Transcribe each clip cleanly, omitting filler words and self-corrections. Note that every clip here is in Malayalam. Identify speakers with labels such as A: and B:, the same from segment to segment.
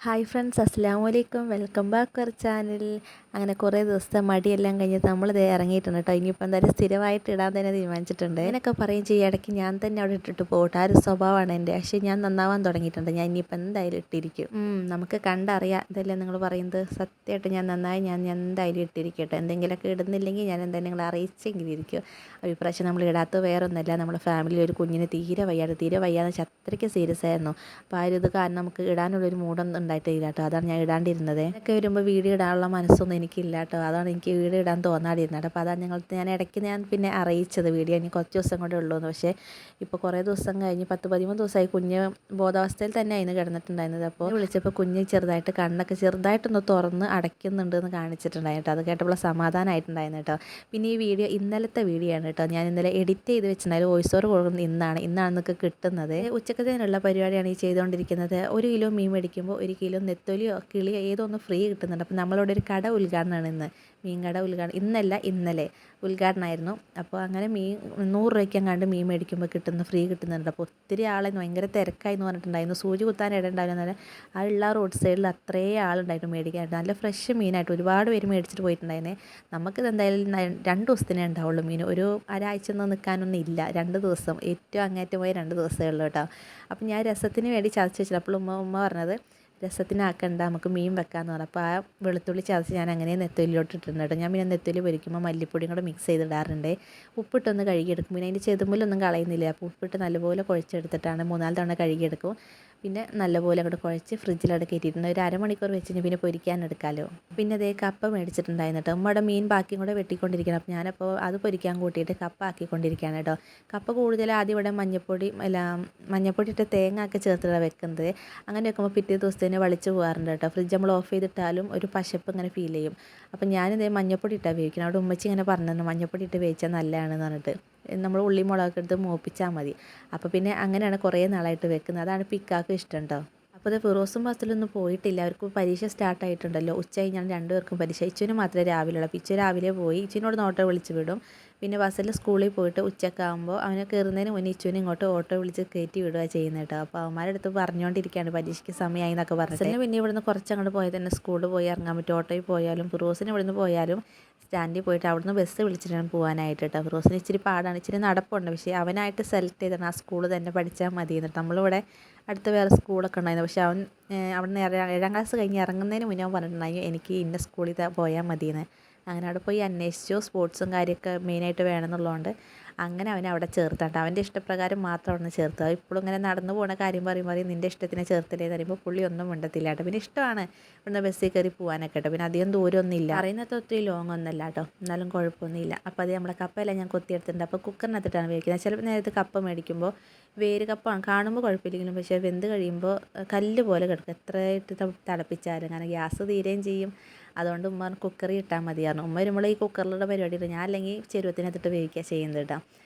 A: ഹായ് ഫ്രണ്ട്സ്, അസ്സലാമു അലൈക്കും. Welcome back our channel. അങ്ങനെ കുറേ ദിവസത്തെ മടിയെല്ലാം കഴിഞ്ഞിട്ട് നമ്മളിത് ഇറങ്ങിയിട്ടുണ്ട് കേട്ടോ. ഇനിയിപ്പോൾ എന്തായാലും സ്ഥിരമായിട്ട് ഇടാൻ തന്നെ തീരുമാനിച്ചിട്ടുണ്ട്. ഇതിനൊക്കെ പറയും ചെയ്യും, ഇടയ്ക്ക് ഞാൻ തന്നെ അവിടെ ഇട്ടിട്ട് പോകട്ടെ. ആ ഒരു സ്വഭാവമാണ് എൻ്റെ. പക്ഷേ ഞാൻ നന്നാവാൻ തുടങ്ങിയിട്ടുണ്ട്. ഞാൻ ഇനിയിപ്പോൾ എന്തായാലും ഇട്ടിരിക്കും. നമുക്ക് കണ്ടറിയാം. ഇതല്ലേ നിങ്ങൾ പറയുന്നത്. സത്യമായിട്ട് ഞാൻ നന്നായി, ഞാൻ എന്തായാലും ഇട്ടിരിക്കട്ടെ. എന്തെങ്കിലുമൊക്കെ ഇടുന്നില്ലെങ്കിൽ ഞാൻ എന്തായാലും നിങ്ങളെ അറിയിച്ചെങ്കിലും ഇരിക്കും. ഇപ്രാവശ്യം നമ്മൾ ഇടാത്ത വേറെ ഒന്നുമല്ല, നമ്മുടെ ഫാമിലിയിൽ ഒരു കുഞ്ഞിന് തീരെ വയ്യാന്ന് വെച്ചാൽ അത്രയ്ക്ക് സീരിയസ് ആയിരുന്നു. അപ്പോൾ ആ ഒരു ഇത് കാരണം നമുക്ക് ഇടാനുള്ളൊരു മൂടൊന്നും ഉണ്ടായിട്ടില്ല കേട്ടോ. അതാണ് ഞാൻ ഇടാണ്ടിരുന്നത്. എന്നൊക്കെ വരുമ്പോൾ വീഡിയോ ഇടാനുള്ള മനസ്സൊന്നും എനിക്കില്ല കേട്ടോ. അതാണ് എനിക്ക് വീഡിയോ ഇടാൻ തോന്നാതിരുന്നത്. അപ്പോൾ അതാണ് ഞാൻ ഇടയ്ക്ക് പിന്നെ അറിയിച്ചത് വീഡിയോ ഇനി കുറച്ച് ദിവസം കൂടെ ഉള്ളൂ എന്ന്. പക്ഷേ ഇപ്പോൾ കുറേ ദിവസം കഴിഞ്ഞ് 10-13 ദിവസമായി കുഞ്ഞ് ബോധാവസ്ഥയിൽ തന്നെ ആയിരുന്നു കിടന്നിട്ടുണ്ടായിരുന്നത്. അപ്പോൾ വിളിച്ചപ്പോൾ കുഞ്ഞ് കണ്ണൊക്കെ ചെറുതായിട്ടൊന്ന് തുറന്ന് അടയ്ക്കുന്നുണ്ട് എന്ന് കാണിച്ചിട്ടുണ്ടായിരുന്നു. അത് കേട്ടപ്പോൾ സമാധാനമായിട്ടുണ്ടായിരുന്നു കേട്ടോ. പിന്നെ ഈ വീഡിയോ ഇന്നലത്തെ വീഡിയോ ആണ് കേട്ടോ. ഞാൻ ഇന്നലെ എഡിറ്റ് ചെയ്ത് വെച്ചിട്ടുണ്ടായിരുന്നു. വോയിസ് ഓവർ കൊടുക്കുന്നത് ഇന്നാണ് നിങ്ങൾക്ക് കിട്ടുന്നത്. ഉച്ചക്കത്തേനുള്ള പരിപാടിയാണ് ഈ ചെയ്തുകൊണ്ടിരിക്കുന്നത്. 1 കിലോ മീൻ മേടിക്കുമ്പോൾ 1 കിലോ നെത്തോലിയോ കിളിയോ ഏതോ ഒന്ന് ഫ്രീ കിട്ടുന്നുണ്ട്. അപ്പോൾ നമ്മളിവിടെ ഒരു കട ഉദ്ഘാടനമാണ് ഇന്ന്. മീൻ കട ഉദ്ഘാടനം ഇന്നലെ ഉദ്ഘാടനമായിരുന്നു. അപ്പോൾ അങ്ങനെ 100 രൂപയ്ക്കെങ്ങാണ്ട് മീൻ മേടിക്കുമ്പോൾ ഫ്രീ കിട്ടുന്നുണ്ട്. അപ്പോൾ ഒത്തിരി ഭയങ്കര തിരക്കായി എന്ന് പറഞ്ഞിട്ടുണ്ടായിരുന്നു. സൂചി കുത്താൻ ഇടണ്ടാവില്ല. ആ ഉള്ള റോഡ് സൈഡിൽ അത്രയും ആളുണ്ടായിരുന്നു മേടിക്കാനായിട്ട്. നല്ല ഫ്രഷ് മീനായിട്ട് ഒരുപാട് പേര് മേടിച്ചിട്ട് പോയിട്ടുണ്ടായിരുന്നേ. നമുക്കിത് എന്തായാലും 2 ദിവസത്തിനേ ഉണ്ടാവുള്ളൂ മീൻ. ഒരു ഒരാഴ്ച ഒന്നും നിൽക്കാനൊന്നും ഇല്ല. 2 ദിവസം, ഏറ്റവും അങ്ങേറ്റമായി 2 ദിവസമേ ഉള്ളൂ കേട്ടോ. അപ്പം ഞാൻ രസത്തിന് വേണ്ടി ചതച്ച് വെച്ചിട്ട് അപ്പോൾ ഉമ്മ പറഞ്ഞത് രസത്തിനാക്കണ്ട, നമുക്ക് മീൻ വെക്കാമെന്ന് പറഞ്ഞു. അപ്പോൾ ആ വെളുത്തുള്ളി ചതച്ച് ഞാൻ അങ്ങനെ നെത്തോലിയിലോട്ട് ഇട്ടിട്ടുണ്ട് കേട്ടോ. ഞാൻ പിന്നെ നെത്തോലി പൊരിക്കുമ്പോൾ മല്ലിപ്പൊടിയും കൂടെ മിക്സ് ചെയ്തിടാറുണ്ട്. ഉപ്പിട്ടൊന്ന് കഴുകിയെടുക്കും. പിന്നെ അതിൻ്റെ ചെതുമ്പലൊന്നും കളയുന്നില്ല. അപ്പോൾ ഉപ്പിട്ട് നല്ലപോലെ കുഴച്ചെടുത്തിട്ടാണ് 3-4 തവണ കഴുകിയെടുക്കും. പിന്നെ നല്ലപോലെ അങ്ങോട്ട് കുഴച്ച് ഫ്രിഡ്ജിലവിടെ കയറ്റിയിട്ടുണ്ട്. ഒരു അരമണിക്കൂർ വെച്ച് പിന്നെ പൊരിക്കാൻ എടുക്കാമല്ലോ. പിന്നെ അതേ കപ്പ മേടിച്ചിട്ടുണ്ടായിരുന്നു കേട്ടോ. ഉമ്മയുടെ മീൻ ബാക്കിയും കൂടെ വെട്ടിക്കൊണ്ടിരിക്കണം. അപ്പോൾ ഞാനപ്പോൾ അത് പൊരിക്കാൻ കൂട്ടിയിട്ട് കപ്പ ആക്കിക്കൊണ്ടിരിക്കുകയാണ് കേട്ടോ. കപ്പ കൂടുതൽ ആദ്യം ഇവിടെ മഞ്ഞപ്പൊടി ഇട്ട് തേങ്ങ ഒക്കെ ചേർത്തിട്ടാണ് വെക്കുന്നത്. അങ്ങനെ വെക്കുമ്പോൾ പിറ്റേ ദിവസത്തേന് വളിച്ച് പോകാറുണ്ട് കേട്ടോ. ഫ്രിഡ്ജ് നമ്മൾ ഓഫ് ചെയ്തിട്ടാലും ഒരു പശപ്പ് ഇങ്ങനെ ഫീൽ ചെയ്യും. അപ്പം ഞാനിതേ മഞ്ഞപ്പൊടി ഇട്ടാണ് വേവിക്കുന്നത്. അവിടെ ഉമ്മച്ചി ഇങ്ങനെ പറഞ്ഞു മഞ്ഞപ്പൊടി ഇട്ട് വേവിച്ചാൽ നല്ലതാണെന്ന് പറഞ്ഞിട്ട്. നമ്മൾ ഉള്ളി മുളകൊക്കെ എടുത്ത് മൂപ്പിച്ചാൽ മതി. അപ്പോൾ പിന്നെ അങ്ങനെയാണ് കുറേ നാളായിട്ട് വെക്കുന്നത്. അതാണ് പിക്കാക്കും ഇഷ്ടം കേട്ടോ. അപ്പോൾ അത് ഫിറോസും ബസ്സിലൊന്നും പോയിട്ടില്ല. അവർക്ക് പരീക്ഷ സ്റ്റാർട്ടായിട്ടുണ്ടല്ലോ. ഉച്ച കഴിഞ്ഞാൽ 2 പേർക്കും പരീക്ഷ. ഇച്ചുവിന് മാത്രമേ രാവിലെ ഉള്ളൂ. അപ്പോൾ ഇച്ചു രാവിലെ പോയി. ഇച്ചുവിനോട് ഓട്ടോ വിളിച്ച് വിടും. പിന്നെ ബസ്സിൽ സ്കൂളിൽ പോയിട്ട് ഉച്ചക്കാകുമ്പോൾ അവനെ കയറുന്നതിന് മുന്നേ ഇച്ചുവിനെ ഇങ്ങോട്ട് ഓട്ടോ വിളിച്ച് കയറ്റി വിടുകയാണ് ചെയ്യുന്നത് കേട്ടോ. അപ്പോൾ അവന്മാരുടെ അടുത്ത് പറഞ്ഞുകൊണ്ടിരിക്കുകയാണ് പരീക്ഷയ്ക്ക് സമയമായി എന്നൊക്കെ പറഞ്ഞിട്ട്. പിന്നെ ഇവിടുന്ന് കുറച്ചങ്ങോട്ട് പോയാൽ തന്നെ സ്കൂളിൽ പോയി ഇറങ്ങാൻ പറ്റും. ഓട്ടോയിൽ പോയാലും ഫിറോസിന് ഇവിടുന്ന് പോയാലും സ്റ്റാൻഡിൽ പോയിട്ട് അവിടുന്ന് ബസ് വിളിച്ചിട്ടാണ് പോകാനായിട്ട് കേട്ടോ. ഫിറോസിന് ഇച്ചിരി പാടാണ്, ഇച്ചിരി നടപ്പുണ്ട്. പക്ഷേ അവനായിട്ട് സെലക്ട് ചെയ്താണ് ആ സ്കൂൾ തന്നെ പഠിച്ചാൽ മതി എന്നിട്ട്. നമ്മളിവിടെ അടുത്ത് വേറെ സ്കൂളൊക്കെ ഉണ്ടായിരുന്നു. പക്ഷേ അവൻ അവിടെ നിന്ന് 7ാം ക്ലാസ് കഴിഞ്ഞ് ഇറങ്ങുന്നതിന് മുന്നേ അവൻ പറഞ്ഞിട്ടുണ്ടായി എനിക്ക് ഇന്ന സ്കൂളിൽ പോയാൽ മതിയെന്ന്. അങ്ങനെ അവിടെ പോയി അന്വേഷിച്ചു. സ്പോർട്സും കാര്യമൊക്കെ മെയിനായിട്ട് വേണമെന്നുള്ളതുകൊണ്ട് അങ്ങനെ അവനെ അവിടെ ചേർത്താട്ടോ. അവൻ്റെ ഇഷ്ടപ്രകാരം മാത്രം അവിടെ നിന്ന് ചേർത്ത്. ഇപ്പോഴും ഇങ്ങനെ നടന്നു പോകുന്ന കാര്യം പറയുമ്പോൾ നിൻ്റെ ഇഷ്ടത്തിനെ ചേർത്തില്ലേ എന്ന് പറയുമ്പോൾ പുള്ളി ഒന്നും മിണ്ടത്തില്ല കേട്ടോ. പിന്നെ ഇഷ്ടമാണ് ഇവിടുന്ന് ബസ്സിൽ കയറി പോകാനൊക്കെ കേട്ടോ. പിന്നെ അധികം ദൂരമൊന്നും ഇല്ല, അറിയുന്നത് ഒത്തിരി ലോങ് ഒന്നുമല്ല കേട്ടോ. എന്നാലും കുഴപ്പമൊന്നുമില്ല. അപ്പോൾ അത് നമ്മളെ കപ്പയെല്ലാം ഞാൻ കൊത്തിയെടുത്തിട്ടുണ്ട്. അപ്പോൾ കുക്കറിനകത്തിട്ടാണ് വേവിക്കുന്നത്. ചിലപ്പോൾ നേരത്തെ കപ്പ മേടിക്കുമ്പോൾ വേര് കപ്പാണ് കാണുമ്പോൾ കുഴപ്പമില്ലെങ്കിലും പക്ഷേ വെന്ത് കഴിയുമ്പോൾ കല്ല് പോലെ കിടക്കും. എത്രയായിട്ട് തിളപ്പിച്ചാലും. കാരണം ഗ്യാസ് തീരുകയും ചെയ്യും. അതുകൊണ്ട് ഉമ്മ കുക്കറിൽ ഇട്ടാൽ മതിയായിരുന്നു. ഉമ്മ വരുമ്പോൾ ഈ കുക്കറിലുള്ള പരിപാടിയിട്ട് ഞാൻ അല്ലെങ്കിൽ ചെരുവത്തിനകത്തിട്ട് വേവിക്കുക ചെയ്യുന്നത് കേട്ടോ.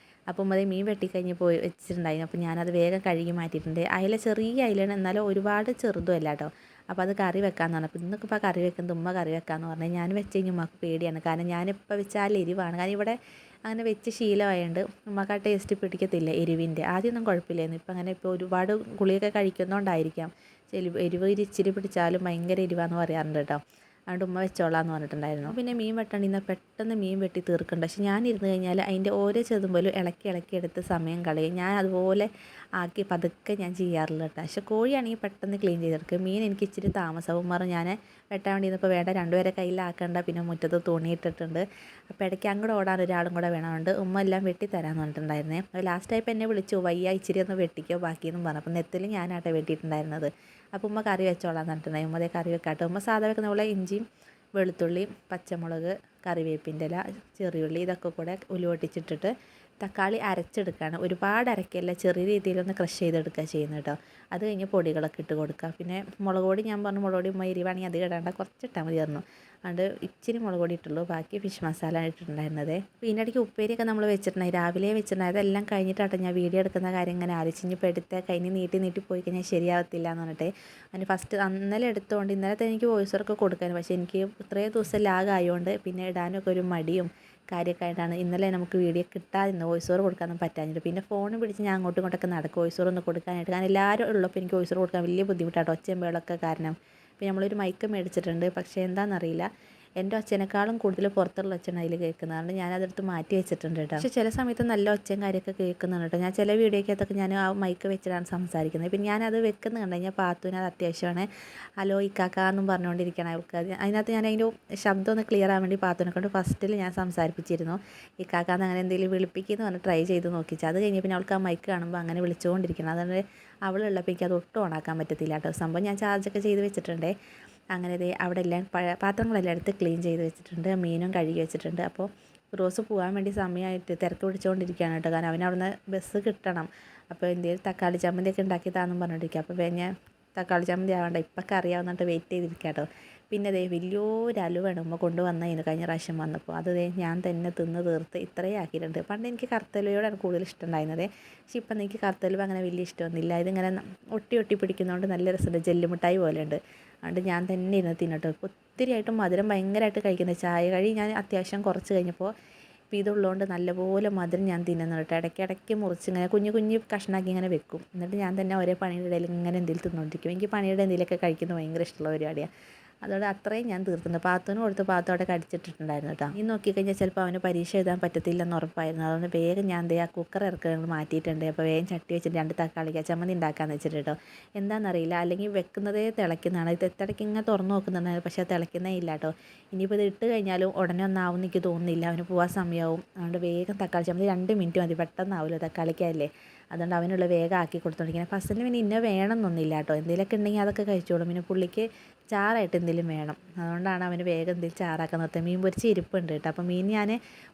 A: അപ്പോൾ ഉമ്മ മീൻ വെട്ടിക്കഴിഞ്ഞ് പോയി വെച്ചിട്ടുണ്ടായിരുന്നു. അപ്പോൾ ഞാനത് വേഗം കഴുകി മാറ്റിയിട്ടുണ്ട്. ചെറിയ അയിലാണ്, എന്നാലും ഒരുപാട് ചെറുതുമല്ല കേട്ടോ. അപ്പോൾ അത് കറി വെക്കാമെന്ന് പറഞ്ഞു. അപ്പോൾ ഇന്നൊക്കെ കറി വെക്കുന്നത് ഉമ്മ കറി വെക്കാമെന്ന് പറഞ്ഞാൽ ഞാൻ വെച്ച് കഴിഞ്ഞാൽ ഉമ്മക്ക് പേടിയാണ്. കാരണം ഞാനിപ്പോൾ വെച്ചാൽ എരിവാണ്. കാരണം ഇവിടെ അങ്ങനെ വെച്ച് ശീലമായതുകൊണ്ട് ഉമ്മക്ക് ആ ടേസ്റ്റ് പിടിക്കത്തില്ല എരിവിൻ്റെ. ആദ്യമൊന്നും കുഴപ്പമില്ലായിരുന്നു. ഇപ്പോൾ ഒരുപാട് ഗുളികയൊക്കെ കഴിക്കുന്നതുകൊണ്ടായിരിക്കാം എരിവ് ഇച്ചിരി പിടിച്ചാലും ഭയങ്കര എരിവാന്ന് പറയാറുണ്ട് കേട്ടോ. അതുകൊണ്ട് ഉമ്മ വെച്ചോളാന്ന് പറഞ്ഞിട്ടുണ്ടായിരുന്നു. പിന്നെ മീൻ വെട്ടണ്ടിരുന്നാൽ പെട്ടെന്ന് മീൻ വെട്ടി തീർക്കണ്ട. പക്ഷെ ഞാനിരുന്ന് കഴിഞ്ഞാൽ അതിൻ്റെ ഓരോ ചെതുമ്പോലും ഇളക്കി എടുത്ത് സമയം കളയും. ഞാൻ അതുപോലെ ആക്കി പതുക്കെ ഞാൻ ചെയ്യാറില്ല കേട്ടോ. പക്ഷെ കോഴിയാണെങ്കിൽ പെട്ടെന്ന് ക്ലീൻ ചെയ്തെടുക്കും. മീൻ എനിക്ക് ഇച്ചിരി താമസവും പറഞ്ഞു ഞാൻ വെട്ടാൻ വേണ്ടി ഇരുന്നപ്പോൾ വേണ്ട 2 പേരെ കയ്യിലാക്കണ്ട, പിന്നെ മുറ്റത്ത് തുണിയിട്ടിട്ടുണ്ട്. അപ്പോൾ ഇടയ്ക്ക് അങ്ങോട്ട് ഓടാൻ ഒരാളും കൂടെ വേണമുണ്ട്. ഉമ്മ എല്ലാം വെട്ടി തരാമെന്ന് പറഞ്ഞിട്ടുണ്ടായിരുന്നേ. ലാസ്റ്റായപ്പോൾ എന്നെ വിളിച്ചു വയ്യ ഇച്ചിരി ഒന്ന് വെട്ടിക്കോ ബാക്കിയെന്നും പറഞ്ഞു. അപ്പോൾ നെത്തിൽ ഞാനാട്ടെ വെട്ടിയിട്ടുണ്ടായിരുന്നത്. അപ്പോൾ ഉമ്മ കറി വെച്ചോളാന്ന് പറഞ്ഞിട്ടുണ്ടായി. ഉമ്മ അതേ കറി വെക്കാട്ടോ. ഉമ്മ സാധാ വെക്കുന്ന പോലെ ഇഞ്ചിയും വെളുത്തുള്ളിയും പച്ചമുളക് കറിവേപ്പിൻ്റെ ഇല ചെറിയുള്ളി ഇതൊക്കെ കൂടെ ഉലുവട്ടിച്ചിട്ടിട്ട് തക്കാളി അരച്ചെടുക്കുകയാണ്. ഒരുപാട് അരക്കല്ല, ചെറിയ രീതിയിലൊന്ന് ക്രഷ് ചെയ്തെടുക്കുക ചെയ്യുന്നത് കേട്ടോ. അത് കഴിഞ്ഞ് പൊടികളൊക്കെ ഇട്ട് കൊടുക്കുക. പിന്നെ മുളക് പൊടി ഞാൻ പറഞ്ഞു മുളക് പൊടി ഉമ്മ എരിവാണെങ്കിൽ അധികം ഇടേണ്ട, കുറച്ചിട്ടാൽ മതി പറഞ്ഞു. അതുകൊണ്ട് ഇച്ചിരി മുളക് പൊടി ഇട്ടുള്ളൂ, ബാക്കി ഫിഷ് മസാല ഇട്ടിട്ടുണ്ടായിരുന്നത്. പിന്നെ ഇടയ്ക്ക് ഉപ്പേരിയൊക്കെ നമ്മൾ വെച്ചിട്ടുണ്ടായി, രാവിലെ വെച്ചിട്ടുണ്ടായി. അതെല്ലാം കഴിഞ്ഞിട്ടാട്ടോ ഞാൻ വീഡിയോ എടുക്കുന്ന കാര്യം ഇങ്ങനെ ആലോചിഞ്ഞിപ്പോൾ എടുത്ത കഴിഞ്ഞ് നീട്ടി പോയി കഴിഞ്ഞാൽ ശരിയാവത്തില്ല എന്ന് പറഞ്ഞിട്ട് അതിന് ഫസ്റ്റ് ഇന്നലെ എടുത്തുകൊണ്ട് ഇന്നലത്തെ എനിക്ക് വോയിസ് ഓവറൊക്കെ കൊടുക്കാൻ. പക്ഷേ എനിക്ക് ഇത്രയും ദിവസം ലാഗ് ആയതുകൊണ്ട് പിന്നെ ഇടാനൊക്കെ ഒരു മടിയും കാര്യമൊക്കെ ആയിട്ടാണ് ഇന്നലെ നമുക്ക് വീഡിയോ കിട്ടാതിരുന്നത്. വോയിസ് ഓവർ കൊടുക്കാനൊന്നും പറ്റാഞ്ഞിട്ട് പിന്നെ ഫോൺ പിടിച്ച് ഞാൻ അങ്ങോട്ടും ഇങ്ങോട്ടൊക്കെ നടക്കും വോയിസ് ഓവർ ഒന്ന് കൊടുക്കാനായിട്ട്. കാരണം എല്ലാവരും ഉള്ളപ്പോൾ എനിക്ക് വോയിസ് ഓവർ കൊടുക്കാൻ വലിയ ബുദ്ധിമുട്ടാട്ടോ, ഒച്ചയും ബഹളമൊക്കെ കാരണം. ഇപ്പോൾ നമ്മളൊരു മൈക്ക് മേടിച്ചിട്ടുണ്ട്. പക്ഷേ എന്താണെന്നറിയില്ല, എൻ്റെ ഒച്ചേനേക്കാളും കൂടുതൽ പുറത്തുള്ള ഒച്ചയാണ് അതിൽ കേൾക്കുന്നത്. അതുകൊണ്ട് ഞാനതെടുത്ത് മാറ്റി വെച്ചിട്ടുണ്ട് കേട്ടോ. പക്ഷേ ചില സമയത്ത് നല്ല ഒച്ചയും കാര്യമൊക്കെ കേൾക്കുന്നുണ്ട് കേട്ടോ. ഞാൻ ചില വീഡിയോക്കകത്തൊക്കെ ഞാൻ ആ മൈക്ക് വെച്ചിട്ടാണ് സംസാരിക്കുന്നത്. പിന്നെ ഞാനത് വെക്കുന്നത് കണ്ടു കഴിഞ്ഞാൽ പാത്തുവിന് അത് അത്യാവശ്യമാണ്. ഹലോ ഇക്കാക്ക എന്നും പറഞ്ഞുകൊണ്ടിരിക്കണം അവൾക്ക്. അതിനകത്ത് ഞാൻ അതിൻ്റെ ശബ്ദം ഒന്ന് ക്ലിയർ ആവാൻ വേണ്ടി പാത്തുവിനെ കൊണ്ട് ഫസ്റ്റിൽ ഞാൻ സംസാരിപ്പിച്ചിരുന്നു. ഇക്കാക്കാന്ന് അങ്ങനെ എന്തെങ്കിലും വിളിപ്പിക്കുന്നു പറഞ്ഞ് ട്രൈ ചെയ്ത് നോക്കിച്ചു. അത് കഴിഞ്ഞ് പിന്നെ അവൾക്ക് ആ മൈക്ക് കാണുമ്പോൾ അങ്ങനെ വിളിച്ചുകൊണ്ടിരിക്കണം. അതുകൊണ്ട് അവളുള്ളപ്പോൾ എനിക്ക് അത് ഒട്ടും ഓണാക്കാൻ പറ്റത്തില്ല കേട്ടോ. സംഭവം ഞാൻ ചാർജൊക്കെ ചെയ്ത് വെച്ചിട്ടുണ്ടേ. അങ്ങനെ അവിടെ എല്ലാം പാത്രങ്ങളെല്ലാം എടുത്ത് ക്ലീൻ ചെയ്ത് വെച്ചിട്ടുണ്ട്. മീനും കഴുകി വെച്ചിട്ടുണ്ട്. അപ്പോൾ റോസ് പോകാൻ വേണ്ടി സമയമായിട്ട് തിരക്ക് പിടിച്ചുകൊണ്ടിരിക്കുകയാണ് കേട്ടോ. കാരണം അവനവിടുന്ന് ബസ് കിട്ടണം. അപ്പോൾ എന്തെങ്കിലും തക്കാളി ചമ്മന്തിയൊക്കെ ഉണ്ടാക്കിയതാണെന്നും പറഞ്ഞിരിക്കുക. അപ്പോൾ പിന്നെ തക്കാളി ചമ്മന്തി ആവണ്ട ഇപ്പൊക്കെ അറിയാവുന്നിട്ട് വെയിറ്റ് ചെയ്തിരിക്കുക കേട്ടോ. പിന്നെ വലിയൊരു അലുവയാണ് ഉമ്മ കൊണ്ടുവന്നതിന് കഴിഞ്ഞ പ്രാവശ്യം വന്നപ്പോൾ. അത് ഞാൻ തന്നെ തിന്ന് തീർത്ത് ഇത്രയും ആക്കിയിട്ടുണ്ട്. പണ്ട് എനിക്ക് കറുത്തലുവയോടാണ് കൂടുതൽ ഇഷ്ടമുണ്ടായിരുന്നത്. പക്ഷേ ഇപ്പം എനിക്ക് കറുത്തലുവ അങ്ങനെ വലിയ ഇഷ്ടമൊന്നുമില്ല. ഇതിങ്ങനെ ഒട്ടി ഒട്ടി പിടിക്കുന്നതുകൊണ്ട് നല്ല രസമുണ്ട്. ജെല്ലുമിഠായി പോലെയുണ്ട്. അതുകൊണ്ട് ഞാൻ തന്നെ ഇരുന്ന് തിന്നട്ടോ. ഇപ്പോൾ ഒത്തിരിയായിട്ടും മധുരം ഭയങ്കരമായിട്ട് കഴിക്കുന്നത്. ചായ കഴി ഞാൻ അത്യാവശ്യം കുറച്ച് കഴിഞ്ഞപ്പോൾ ഇപ്പോൾ ഇതുള്ളതുകൊണ്ട് നല്ലപോലെ മധുരം ഞാൻ തിന്നുന്നുണ്ട്. ഇടയ്ക്കിടയ്ക്ക് മുറിച്ച് ഇങ്ങനെ കുഞ്ഞു കുഞ്ഞു കഷ്ണാക്കി ഇങ്ങനെ വെക്കും. എന്നിട്ട് ഞാൻ തന്നെ ഒരേ പണിയുടെ ഇടയിൽ ഇങ്ങനെ എന്തെങ്കിലും തിന്നുകൊണ്ടിരിക്കും. എനിക്ക് പണിയുടെ എന്തെങ്കിലുമൊക്കെ കഴിക്കുന്നത് ഭയങ്കര ഇഷ്ടമുള്ള പരിപാടിയാണ്. അതോടെ അത്രയും ഞാൻ തീർത്തുണ്ട്. പാത്തുവിന് കൊടുത്ത് പാത്തു അവിടെ കടിച്ചിട്ടിട്ടുണ്ടായിരുന്നു കേട്ടോ. ഈ നോക്കിക്കഴിഞ്ഞാൽ ചിലപ്പോൾ അവന് പരീക്ഷ എഴുതാൻ പറ്റത്തില്ലെന്ന് ഉറപ്പായിരുന്നു. അതുകൊണ്ട് വേഗം ഞാൻ ആ കുക്കർ ഇറക്കുന്നത് മാറ്റിയിട്ടുണ്ട്. അപ്പോൾ വേഗം ചട്ടി വെച്ചിട്ട് 2 തക്കാളിക്ക ചമ്മന്തി ഉണ്ടാക്കാമെന്ന് വെച്ചിട്ട് കേട്ടോ. എന്താണെന്നറിയില്ല, അല്ലെങ്കിൽ വെക്കുന്നതേ തിളയ്ക്കുന്നതാണ്. ഇത് എത്തിടയ്ക്ക് ഇങ്ങനെ തുറന്ന് നോക്കുന്നുണ്ടായിരുന്നു, പക്ഷേ തിളയ്ക്കുന്നേ ഇല്ല കേട്ടോ. ഇനിയിപ്പോൾ ഇത് ഇട്ട് കഴിഞ്ഞാലും ഉടനെ ഒന്നാവും എനിക്ക് തോന്നുന്നില്ല. അവന് പോകാൻ സമയമാവും. അതുകൊണ്ട് വേഗം തക്കാളി ചമ്മന്തി 2 മിനിറ്റ് മതി, പെട്ടെന്നാവുമല്ലോ തക്കാളിക്കല്ലേ. അതുകൊണ്ട് അവനുള്ള വേഗം ആക്കി കൊടുത്തോണ്ടിരിക്കുന്നത്. ഫസ്റ്റിന് പിന്നെ ഇന്ന വേണമെന്നൊന്നുമില്ല കേട്ടോ. എന്തെങ്കിലുമൊക്കെ ഉണ്ടെങ്കിൽ അതൊക്കെ കഴിച്ചോളും. പിന്നെ പുള്ളിക്ക് ചാറായിട്ട് എന്തെങ്കിലും വേണം. അതുകൊണ്ടാണ് അവന് വേഗം എന്തെങ്കിലും ചാറാക്കാൻ നിർത്തുന്നത്. മീൻ പൊരിച്ച് ഇരിപ്പുണ്ട് കേട്ടോ. അപ്പോൾ മീൻ ഞാൻ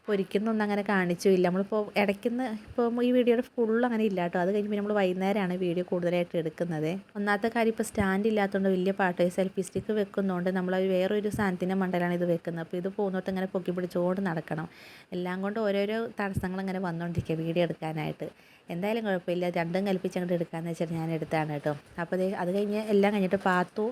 A: പൊരിക്കുന്നൊന്നും അങ്ങനെ കാണിച്ചില്ല. നമ്മളിപ്പോൾ ഇടയ്ക്കുന്ന് ഇപ്പോൾ ഈ വീഡിയോയുടെ ഫുൾ അങ്ങനെ ഇല്ല കേട്ടോ. അത് കഴിഞ്ഞ് പിന്നെ നമ്മൾ വൈകുന്നേരമാണ് വീഡിയോ കൂടുതലായിട്ട് എടുക്കുന്നത്. ഒന്നാമത്തെ കാര്യം ഇപ്പോൾ സ്റ്റാൻഡ് ഇല്ലാത്തതുകൊണ്ട് വലിയ പാട്ട് സെൽഫി സ്റ്റിക്ക് വെക്കുന്നതുകൊണ്ട് നമ്മൾ വേറൊരു സാധനത്തിൻ്റെ മണ്ടയിലാണ് ഇത് വെക്കുന്നത്. അപ്പോൾ ഇത് പോകുന്നോട്ട് ഇങ്ങനെ പൊക്കി പിടിച്ചുകൊണ്ട് നടക്കണം. എല്ലാം കൊണ്ട് ഓരോരോ തടസ്സങ്ങൾ ഇങ്ങനെ വന്നുകൊണ്ടിരിക്കുക വീഡിയോ എടുക്കാനായിട്ട്. എന്തായാലും കുഴപ്പമില്ല, രണ്ടും കൽപ്പിച്ച് അങ്ങോട്ട് എടുക്കാമെന്ന് വെച്ചിട്ട് ഞാൻ എടുത്താണ് കേട്ടോ. അപ്പോൾ അത് കഴിഞ്ഞ് എല്ലാം കഴിഞ്ഞിട്ട് പാത്തു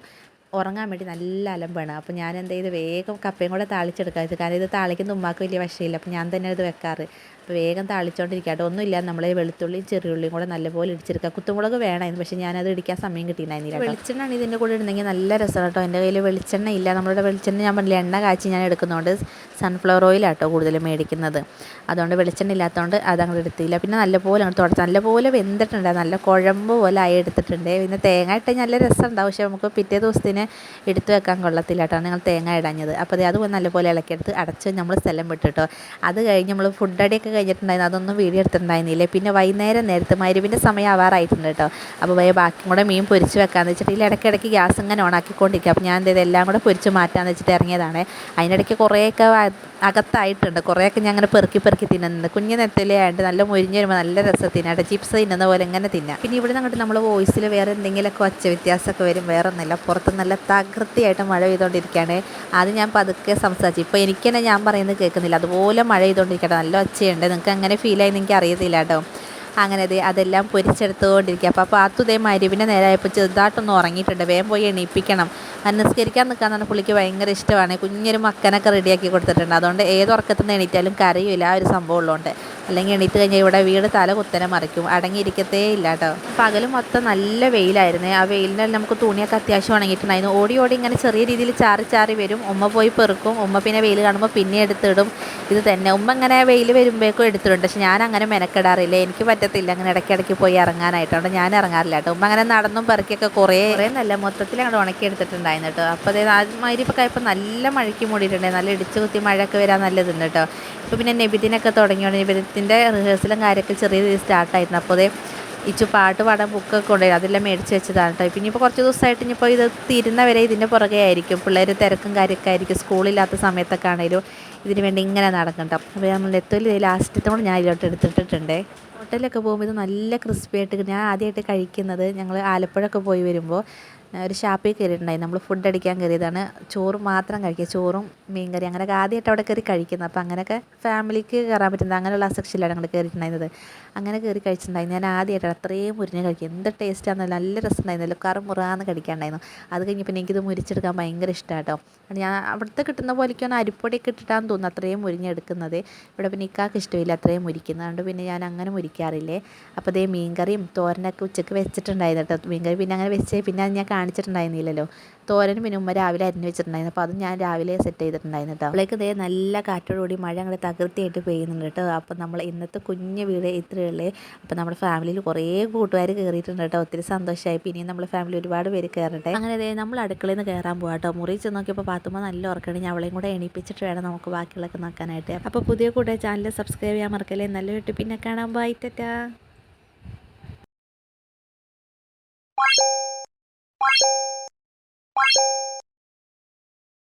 A: ഉറങ്ങാൻ വേണ്ടി നല്ല അലമ്പാണ്. അപ്പോൾ ഞാൻ എന്ത് ചെയ്ത് വേഗം കപ്പയും കൂടെ താളിച്ചെടുക്കാം. കാരണം ഇത് താളിക്കുന്ന ഉമ്മാക്ക് വലിയ വശമില്ല. അപ്പോൾ ഞാൻ തന്നെ ഇത് വെക്കാറ്. അപ്പോൾ വേഗം താളിച്ചുകൊണ്ടിരിക്കട്ടെ. ഒന്നുമില്ല, നമ്മൾ വെളുത്തുള്ളിയും ചെറിയുള്ളിയും കൂടെ നല്ലപോലെ ഇടിച്ചെടുക്കുക. കുത്തുമുളക് വേണമായിരുന്നു, പക്ഷേ ഞാനത് ഇടിക്കാൻ സമയം കിട്ടിയിട്ടുണ്ടായിരുന്നില്ല. വെളിച്ചെണ്ണയാണ് ഇതിൻ്റെ കൂടെ ഇടുന്നെങ്കിൽ നല്ല രസമാണ് കേട്ടോ. എൻ്റെ കയ്യിൽ വെളിച്ചെണ്ണ ഇല്ല. നമ്മളുടെ വെളിച്ചെണ്ണ ഞാൻ പറഞ്ഞില്ല, എണ്ണ കാച്ചി ഞാൻ എടുക്കുന്നതുകൊണ്ട് സൺഫ്ലവർ ഓയിലാട്ടോ കൂടുതൽ മേടിക്കുന്നത്. അതുകൊണ്ട് വെളിച്ചെണ്ണ ഇല്ലാത്തതുകൊണ്ട് അതങ്ങോട്ട് എടുത്തില്ല. പിന്നെ നല്ലപോലെ അങ്ങോട്ട് തുടച്ച് നല്ലപോലെ വെന്തിട്ടുണ്ട്. നല്ല കുഴമ്പ് പോലെ ആയി എടുത്തിട്ടുണ്ട്. പിന്നെ തേങ്ങ ഇട്ട് നല്ല രസമുണ്ടാവും. പക്ഷേ നമുക്ക് പിറ്റേ ദിവസത്തിന് എടുത്ത് വെക്കാൻ കൊള്ളത്തില്ല കേട്ടോ. നിങ്ങൾ തേങ്ങ ഇടഞ്ഞത്. അപ്പോൾ അത് നല്ലപോലെ ഇളക്കിയെടുത്ത് അടച്ച് നമ്മൾ സ്ഥലം വിട്ടിട്ടോ. അത് കഴിഞ്ഞ് നമ്മൾ ഫുഡ് അടിയൊക്കെ കഴിഞ്ഞിട്ടുണ്ടായിരുന്നു. അതൊന്നും വീഡിയോ എടുത്തിട്ടുണ്ടായിരുന്നില്ല. പിന്നെ വൈകുന്നേരം നേരത്തെ മഗ്‌രിബിൻ്റെ സമയം ആവാറായിട്ടുണ്ട് കേട്ടോ. അപ്പോൾ ബാക്കിയും കൂടെ മീൻ പൊരിച്ച് വെക്കാമെന്ന് വെച്ചിട്ട് ഇടയ്ക്കിടയ്ക്ക് ഗ്യാസ് ഇങ്ങനെ ഓണാക്കിക്കൊണ്ടിരിക്കുക. അപ്പോൾ ഞാൻ എന്ത് എല്ലാം കൂടെ പൊരിച്ച് മാറ്റാമെന്ന് വെച്ചിട്ട് ഇറങ്ങിയതാണ്. അതിനിടയ്ക്ക് കുറേയൊക്കെ അകത്തായിട്ടുണ്ട്. കുറേയൊക്കെ ഞാൻ അങ്ങനെ പെറുക്കി തിന്നുന്നുണ്ട്. കുഞ്ഞ് നെത്തലായിട്ട് നല്ല മൊരിഞ്ഞ് വരുമ്പോൾ നല്ല രസത്തിനായിട്ട് ചിപ്സ് തിന്നുന്ന പോലെ ഇങ്ങനെ തിന്നാം. പിന്നെ ഇവിടെ നിന്ന് അങ്ങോട്ട് നമ്മൾ വോയിസിൽ വേറെ എന്തെങ്കിലുമൊക്കെ ഒച്ച വ്യത്യാസമൊക്കെ വരും. വേറെ ഒന്നുമില്ല, പുറത്ത് നല്ല തകൃതിയായിട്ട് മഴ പെയ്തുകൊണ്ടിരിക്കുകയാണ്. അത് ഞാൻ പതുക്കെ സംസാരിച്ചു. ഇപ്പോൾ എനിക്ക് തന്നെ ഞാൻ പറയുന്നത് കേൾക്കുന്നില്ല. അതുപോലെ മഴ പെയ്തുകൊണ്ടിരിക്കട്ടെ. നല്ല ഒച്ചയുണ്ട്. നിങ്ങൾക്ക് എങ്ങനെ ഫീലായെന്ന് എനിക്ക് അറിയത്തില്ല കേട്ടോ. അങ്ങനെ അതെല്ലാം പൊരിച്ചെടുത്തുകൊണ്ടിരിക്കുക. അപ്പോൾ പാത്തു മഗ്‌രിബിൻ്റെ നേരമായപ്പോൾ ചെറുതായിട്ടൊന്ന് ഉറങ്ങിയിട്ടുണ്ട്. വേഗം പോയി എണീപ്പിക്കണം. നിസ്കരിക്കാൻ നിൽക്കാമെന്ന് പുള്ളിക്ക് ഭയങ്കര ഇഷ്ടമാണ്. കുഞ്ഞൊരു മക്കനൊക്കെ റെഡിയാക്കി കൊടുത്തിട്ടുണ്ട്. അതുകൊണ്ട് ഏത് ഉറക്കത്തിൽ നിന്ന് എണീറ്റാലും കരയില്ല. ആ ഒരു സംഭവം ഉള്ളതുകൊണ്ട്. അല്ലെങ്കിൽ എണീറ്റ് കഴിഞ്ഞാൽ ഇവിടെ വീട് തല കുത്തനെ മറിക്കും. അടങ്ങിയിരിക്കത്തേ ഇല്ല കേട്ടോ. പകൽ മൊത്തം നല്ല വെയിലായിരുന്നേ. ആ വെയിലിന് നമുക്ക് തുണിയൊക്കെ അത്യാവശ്യം ഉണങ്ങിയിട്ടുണ്ടായിരുന്നു. ഓടി ഇങ്ങനെ ചെറിയ രീതിയിൽ ചാറി വരും. ഉമ്മ പോയി പെറുക്കും. ഉമ്മ പിന്നെ വെയിൽ കാണുമ്പോൾ പിന്നെ എടുത്തിടും. ഇത് തന്നെ ഉമ്മ ഇങ്ങനെ വെയിൽ വരുമ്പോഴേക്കും എടുത്തിട്ടുണ്ട്. പക്ഷെ ഞാൻ അങ്ങനെ മെനക്കെടാറില്ല. എനിക്ക് പറ്റത്തില്ല അങ്ങനെ ഇടയ്ക്കിടയ്ക്ക് പോയി ഇറങ്ങാനായിട്ടുണ്ട്. ഞാൻ ഇറങ്ങാറില്ല കേട്ടോ. ഉമ്മ അങ്ങനെ നടന്നും പെറുക്കിയൊക്കെ കുറേ നല്ല മൊത്തത്തിൽ അങ്ങോട്ട് ഉണക്കി എടുത്തിട്ടുണ്ടായിരുന്നു കേട്ടോ. അപ്പോൾ മഗ്‌രിബൊക്കെ ആയപ്പോൾ നല്ല മഴയ്ക്ക് മൂടിയിട്ടുണ്ട്. നല്ല ഇടിച്ചു കുത്തി മഴയൊക്കെ വരാൻ നല്ലതുണ്ട് കേട്ടോ. ഇപ്പോൾ പിന്നെ നബിദിനൊക്കെ തുടങ്ങിയോണ്ട് നബിദിനത്തിൻ്റെ റിഹേഴ്സലും കാര്യമൊക്കെ ചെറിയ രീതിയിൽ സ്റ്റാർട്ടായിരുന്നു. അപ്പോൾ ഇച്ചു പാട്ട് പാടാൻ ബുക്കൊക്കെ ഉണ്ടായി. അതെല്ലാം മേടിച്ച് വെച്ചതാണ് കേട്ടോ. പിന്നെ ഇപ്പോൾ കുറച്ച് ദിവസമായിട്ട് ഇനിയിപ്പോൾ ഇത് തീരുന്നവരെ ഇതിൻ്റെ പുറകെ ആയിരിക്കും. പിള്ളേർ തിരക്കും കാര്യമൊക്കെ ആയിരിക്കും. സ്കൂളില്ലാത്ത സമയത്തൊക്കെ ആണെങ്കിലും ഇതിന് വേണ്ടി ഇങ്ങനെ നടക്കണ്ട. അപ്പോൾ നമ്മൾ നെത്തോലി ലാസ്റ്റത്തോടെ ഞാൻ ഇതിലോട്ട് എടുത്തിട്ടുണ്ട്. ഹോട്ടലിലൊക്കെ പോകുമ്പോൾ ഇത് നല്ല ക്രിസ്പി ആയിട്ട് ഞാൻ ആദ്യമായിട്ട് കഴിക്കുന്നത്. ഞങ്ങൾ ആലപ്പുഴയൊക്കെ പോയി വരുമ്പോൾ ഒരു ഷാപ്പിൽ കയറിയിട്ടുണ്ടായി. നമ്മൾ ഫുഡ് അടിക്കാൻ കയറിയതാണ്. ചോറ് മാത്രം കഴിക്കുക, ചോറും മീൻകറി അങ്ങനെയൊക്കെ ആദ്യമായിട്ട് അവിടെ കയറി കഴിക്കുന്നത്. അപ്പോൾ അങ്ങനെയൊക്കെ ഫാമിലിക്ക് കയറാൻ പറ്റുന്നത് അങ്ങനെയുള്ള ആ സെക്ഷനിലാണ് ഞങ്ങൾ കയറിയിട്ടുണ്ടായിരുന്നത്. അങ്ങനെ കയറി കഴിച്ചിട്ടുണ്ടായിരുന്നു. ഞാൻ ആദ്യമായിട്ടാണ് അത്രയും മുരിഞ്ഞ് കഴിക്കുക. എന്ത് ടേസ്റ്റാണെന്നല്ല, നല്ല രസമുണ്ടായിരുന്നല്ലോ. മുറാന്ന് കടിക്കാനുണ്ടായിരുന്നു. അത് കഴിഞ്ഞ് പിന്നെ എനിക്കിത് മുരിച്ചെടുക്കാൻ ഭയങ്കര ഇഷ്ടമാണ് കേട്ടോ. ഞാൻ അവിടുത്തെ കിട്ടുന്ന പോലെയൊക്കെയാണ് അരിപ്പൊടിയൊക്കെ ഇട്ടിട്ടാന്ന് തോന്നുന്നു അത്രയും മുരിഞ്ഞെടുക്കുന്നത്. ഇവിടെ പിന്നെ ഇക്കാക്ക് ഇഷ്ടമില്ല അത്രയും മുരിക്കുന്നത്. അതുകൊണ്ട് പിന്നെ ഞാൻ അങ്ങനെ മുരിക്കാറില്ലേ. അപ്പോൾ മീൻകറിയും തോരനൊക്കെ ഉച്ചയ്ക്ക് വെച്ചിട്ടുണ്ടായിരുന്നു കേട്ടോ. മീൻകറി പിന്നെ അങ്ങനെ വെച്ച് പിന്നെ അത് ഞാൻ കാണിച്ചിട്ടുണ്ടായിരുന്നില്ലല്ലോ. തോരനും പിന്നെ ഉമ്മ രാവിലെ അരിഞ്ഞ് വെച്ചിട്ടുണ്ടായിരുന്നു. അപ്പോൾ അത് ഞാൻ രാവിലെ സെറ്റ് ചെയ്തിട്ടുണ്ടായിരുന്നു കേട്ടോ. അപ്പോഴേക്ക് ഇതേ നല്ല കാറ്റോടുകൂടി മഴ അങ്ങോട്ട് തകൃതിയായിട്ട് പെയ്യുന്നുണ്ട് കേട്ടോ. അപ്പോൾ നമ്മൾ ഇന്നത്തെ കുഞ്ഞ് വീഡിയോ ഇത്രയുള്ളേ. അപ്പോൾ നമ്മുടെ ഫാമിലിയിൽ കുറേ കൂട്ടുകാർ കയറിയിട്ടുണ്ട് കേട്ടോ. ഒത്തിരി സന്തോഷമായി. പിന്നെയും നമ്മുടെ ഫാമിലി ഒരുപാട് പേര് കയറട്ടെ. അങ്ങനെ ഇതേ നമ്മൾ അടുക്കളയിൽ നിന്ന് കയറാൻ പോകാം കേട്ടോ. മുറി ചെന്ന് നോക്കിയപ്പോൾ പാത്തുമ്മ നല്ല ഉറക്കണി. ഞാൻ അവളെയും കൂടെ എണീപ്പിച്ചിട്ട് വേണം നമുക്ക് ബാക്കിയുള്ളതൊക്കെ നോക്കാനായിട്ട്. അപ്പോൾ പുതിയ കൂടെ ചാനൽ സബ്സ്ക്രൈബ് ചെയ്യാൻ മറക്കല്ലേ. നല്ലൊരു പിന്നെ കാണാൻ ബൈ ടാറ്റാ.